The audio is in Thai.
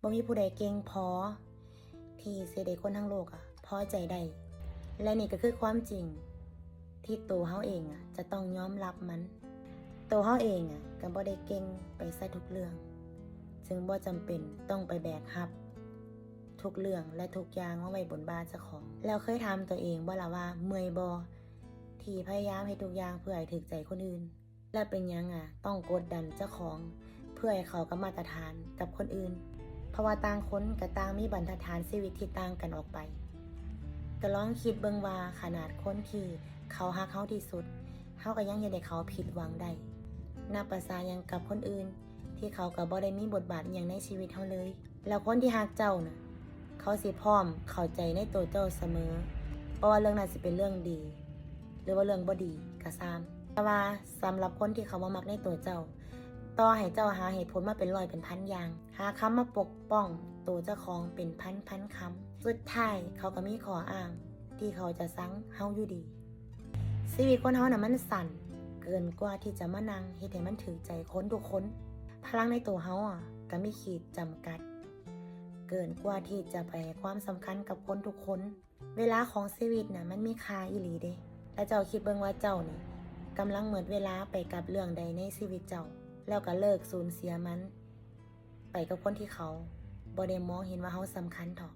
บ่มีผู้ใดเก่งพอที่สิได้คนทั้งโลกพอใจได้และนี่ก็คือความจริงที่ตัวเฮาเองจะต้องยอมรับมันตัวเฮาเองก็บ่ได้เก่งไปซะทุกเรื่องจึงบ่จำเป็นต้องไปแบกรับทุกเรื่องและทุกอย่างมาไว้บนบ่าเจ้าของแล้วเคยถามตัวเองบ่ล่ะว่าเมื่อยบ่ที่พยายามให้ทุกอย่างเพื่อให้ถูกใจคนอื่นและเป็นหยังต้องกดดันเจ้าของเพื่อให้เขากับมาตรฐานกับคนอื่นเพราะว่าต่างคนก็ต่างมีบรรทัดฐานชีวิตที่ต่างกันออกไปก็ลองคิดเบิ่งว่าขนาดคนที่เขาฮักเฮาที่สุดเฮาก็ยังเฮ็ดให้เขาผิดหวังได้นับประสาหยังกับคนอื่นที่เขาก็บ่ได้มีบทบาทอิหยังในชีวิตเฮาเลยแล้วคนที่ฮักเจ้าน่ะเขาสิพร้อมเข้าใจในตัวเจ้าเสมอเพราะว่าเรื่องนั้นสิเป็นเรื่องดีหรือว่าเรื่องบ่ดีก็ตามแต่ว่าสำหรับคนที่เขาบ่มักในตัวเจ้าต่อให้เจ้าหาเหตุผลมาเป็นร้อยเป็นพันอย่างหาคำมาปกป้องตัวเจ้าของเป็นพันคำสุดท้ายเขาก็มีข้ออ้างที่เขาจะซังเฮาอยู่ดีชีวิตคนเฮาน่ะมันสั้นเกินกว่าที่จะมานั่งเฮ็ดให้มันถึงใจคนทุกคนพลังในตัวเฮาก็มีขีดจำกัดเกินกว่าที่จะไปให้ความสำคัญกับคนทุกคนเวลาของชีวิตน่ะมันมีค่าอีหลีเด้และเจ้าคิดเบิ่งว่าเจ้านี่กำลังหมดเวลาไปกับเรื่องใดในชีวิตเจ้าแล้วก็เลิกสูญเสียมันไปกับคนที่เขาบ่ได้มองเห็นว่าเฮาสำคัญเถาะ